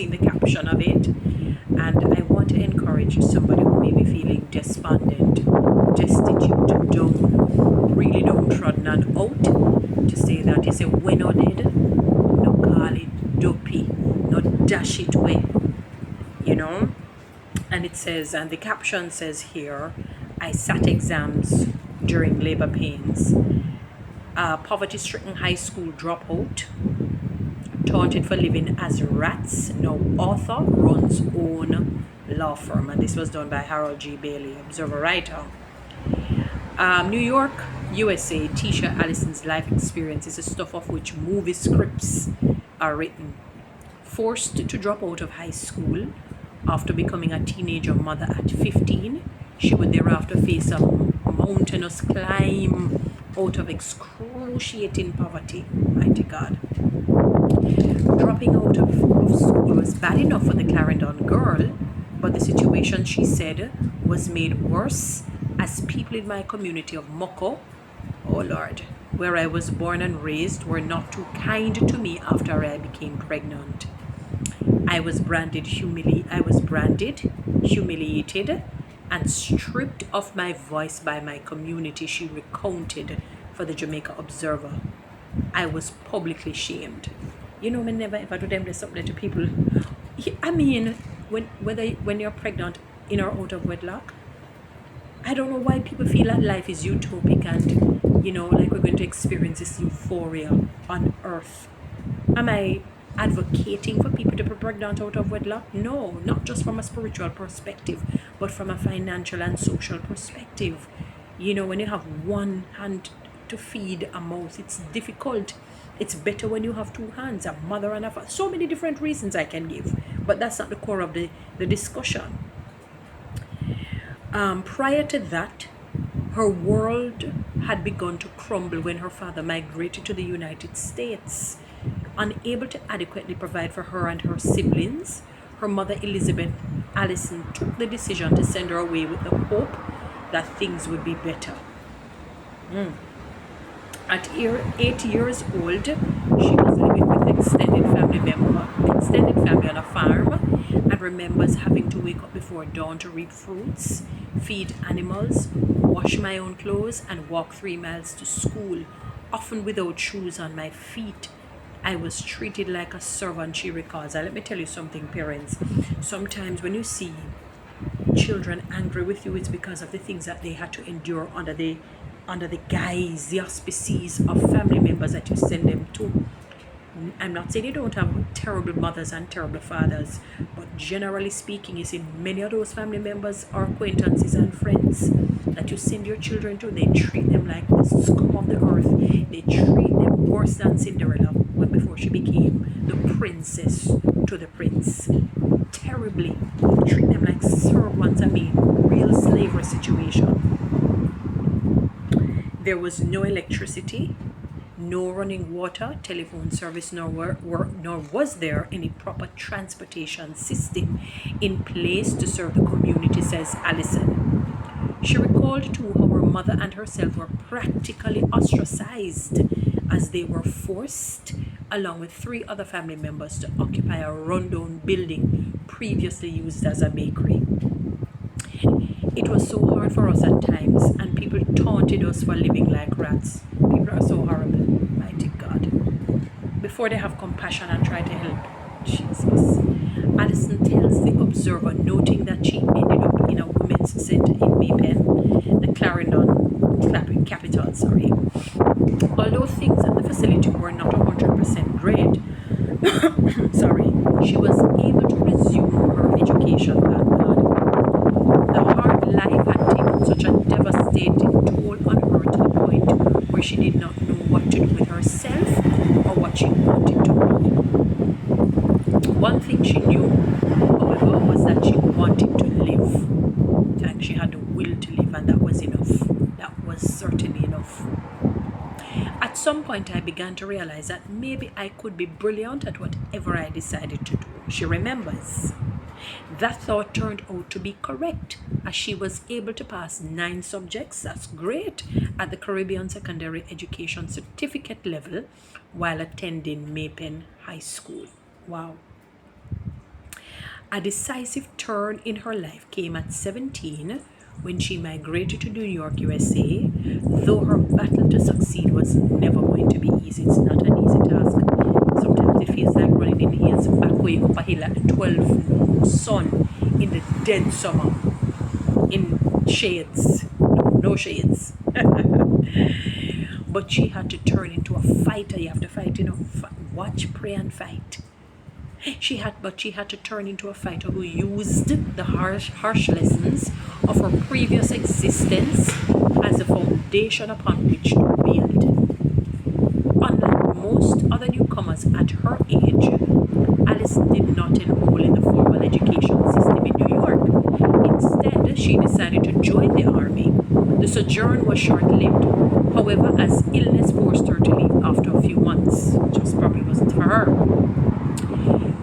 seen the caption of it, and I want to encourage somebody who may be feeling despondent, destitute, down, really downtrodden and out, to say that you say, when no dead, no call it dopey, no dash it way, you know. And it says, and the caption says here, I sat exams during labor pains. Poverty-stricken high school dropout, taunted for living as rats, now author, runs own law firm. And this was done by Harold G. Bailey, Observer writer. New York, USA, Tisha Allison's life experience is the stuff of which movie scripts are written. Forced to drop out of high school after becoming a teenager mother at 15, she would thereafter face a mountainous climb out of excruciating poverty. Mighty God. Dropping out of school was bad enough for the Clarendon girl, but the situation, she said, was made worse as people in my community of Moko, oh Lord, where I was born and raised, were not too kind to me after I became pregnant. I was branded, humiliated, and stripped of my voice by my community, she recounted for the Jamaica Observer. I was publicly shamed. You know, me never ever do them this something to people. I mean, when you're pregnant in or out of wedlock, I don't know why people feel that life is utopic and, you know, like we're going to experience this euphoria on earth. Am I advocating for people to be pregnant out of wedlock? No, not just from a spiritual perspective, but from a financial and social perspective. You know, when you have one hand to feed a mouth, it's difficult. It's better when you have two hands, a mother and a father. So many different reasons I can give, but that's not the core of the discussion. Prior to that, her world had begun to crumble when her father migrated to the United States. Unable to adequately provide for her and her siblings, her mother Elizabeth Allison took the decision to send her away with the hope that things would be better. At 8 years old, she was living with extended family on a farm, and remembers having to wake up before dawn to reap fruits, feed animals, wash my own clothes, and walk 3 miles to school, often without shoes on my feet. I was treated like a servant, she recalls. And let me tell you something, parents. Sometimes when you see children angry with you, it's because of the things that they had to endure under the guise, the auspices of family members that you send them to. I'm not saying you don't have terrible mothers and terrible fathers, but generally speaking, you see many of those family members or acquaintances and friends that you send your children to, they treat them like the scum of the earth. They treat them worse than Cinderella before she became the princess to the prince. Terribly. They treat them like servants. I mean, real slavery situation. There was no electricity, no running water, telephone service, nor was there any proper transportation system in place to serve the community, says Allison. She recalled too how her mother and herself were practically ostracized as they were forced, along with 3 other family members, to occupy a rundown building previously used as a bakery. It was so hard for us at times, and people taunted us for living like rats. People are so horrible, mighty God. Before they have compassion and try to help. Jesus. Allison tells the Observer, noting that she ended up in a women's center in Maypen, the Clarendon capital, Although things at the facility were not 100% great, she was able to resume her education, thank God. The hard life had taken such a devastating toll on her to the point where she did not know what to do with herself or what she wanted to be. One thing she knew, however, was that she wanted to live. And she had the will to live, and that was enough. That was certainly enough. At some point, I began to realize that maybe I could be brilliant at whatever I decided to do, she remembers. That thought turned out to be correct, as she was able to pass 9 subjects, that's great, at the Caribbean Secondary Education Certificate level while attending Maypen High School. Wow. A decisive turn in her life came at 17 when she migrated to New York, USA. Though her battle to succeed was never going to be easy, it's not an easy task. Sometimes it feels like running in hills, back way up a hill at 12 noon sun in the dead summer, in shades, no shades. But she had to turn into a fighter. You have to fight, watch, pray, and fight. She had to turn into a fighter who used the harsh lessons of her previous existence as a foundation upon which to build. Unlike most other newcomers at her age, Alison did not enroll in the formal education system in New York. Instead, she decided to join the army. The sojourn was short-lived, however, as illness forced her to leave after a few months, which probably wasn't for her.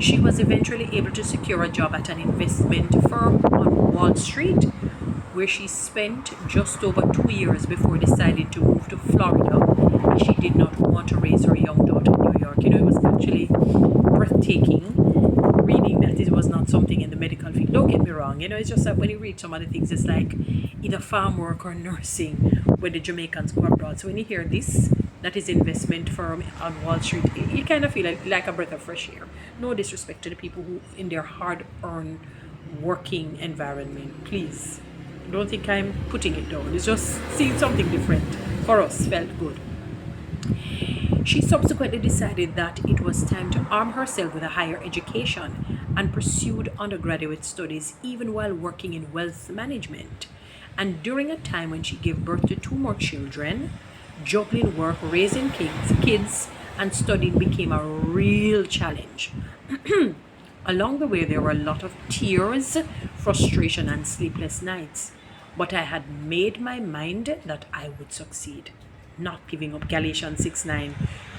She was eventually able to secure a job at an investment firm on Wall Street, where she spent just over 2 years before deciding to move to Florida, as she did not want to raise her young daughter in New York. It was actually breathtaking reading that it was not something in the medical field. Don't get me wrong, it's just that when you read some of the things, it's like either farm work or nursing when the Jamaicans go abroad. So when you hear this, that is investment firm on Wall Street, you kind of feel like a breath of fresh air. No disrespect to the people who in their hard-earned working environment. Please, don't think I'm putting it down. It's just seeing something different for us felt good. She subsequently decided that it was time to arm herself with a higher education and pursued undergraduate studies even while working in wealth management. And during a time when she gave birth to 2 more children, juggling work, raising kids, and studying became a real challenge. Along the way, there were a lot of tears, frustration, and sleepless nights. But I had made my mind that I would succeed. Not giving up. Galatians 6:9.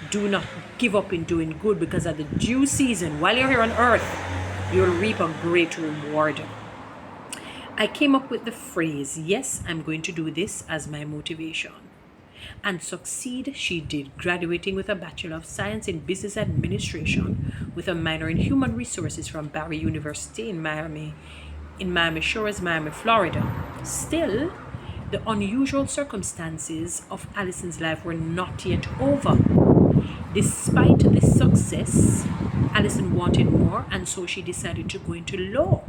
Do not give up in doing good, because at the due season, while you're here on earth, you'll reap a great reward. I came up with the phrase, yes, I'm going to do this, as my motivation. And succeed she did, graduating with a Bachelor of Science in Business Administration with a minor in Human Resources from Barry University in Miami Shores, Miami, Florida. Still, the unusual circumstances of Alison's life were not yet over. Despite this success, Alison wanted more, and so she decided to go into law,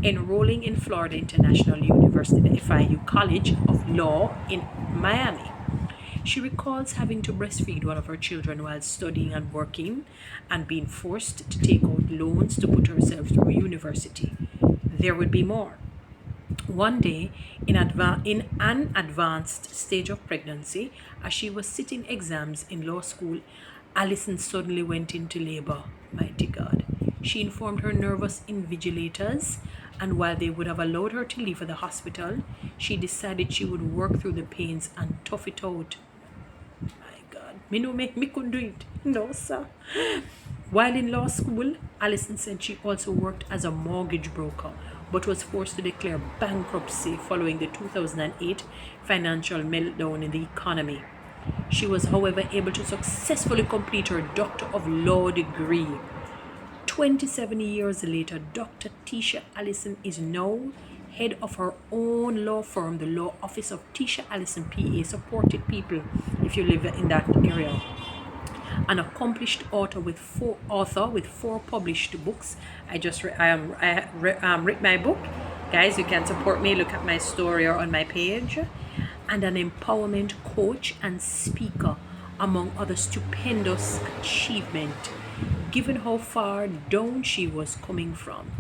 enrolling in Florida International University, the FIU College of Law in Miami. She recalls having to breastfeed one of her children while studying and working, and being forced to take out loans to put herself through university. There would be more. One day, in an advanced stage of pregnancy, as she was sitting exams in law school, Alison suddenly went into labor. Mighty God. She informed her nervous invigilators, and while they would have allowed her to leave for the hospital, she decided she would work through the pains and tough it out. My God. Me couldn't do it. No, sir. While in law school, Alison said she also worked as a mortgage broker, but was forced to declare bankruptcy following the 2008 financial meltdown in the economy. She was, however, able to successfully complete her Doctor of Law degree. 27 years later, Dr. Tisha Allison is now head of her own law firm, the Law Office of Tisha Allison PA, supported people if you live in that area. An accomplished author with 4 published books. I read my book. Guys, you can support me. Look at my story or on my page. And an empowerment coach and speaker, among other stupendous achievement, given how far down she was coming from.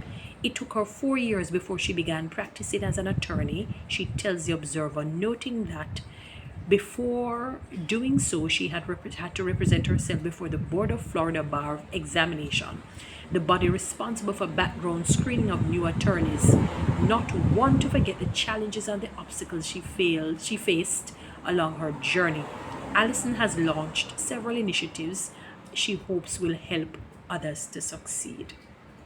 It took her 4 years before she began practicing as an attorney, she tells the Observer, noting that before doing so, she had to represent herself before the Board of Florida Bar Examination, the body responsible for background screening of new attorneys. Not one to forget the challenges and the obstacles she faced along her journey. Alison has launched several initiatives she hopes will help others to succeed.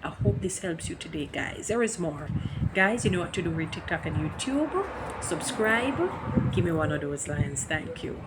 I hope this helps you today, guys. There is more. Guys, you know what to do with TikTok and YouTube. Subscribe. Give me one of those lines. Thank you.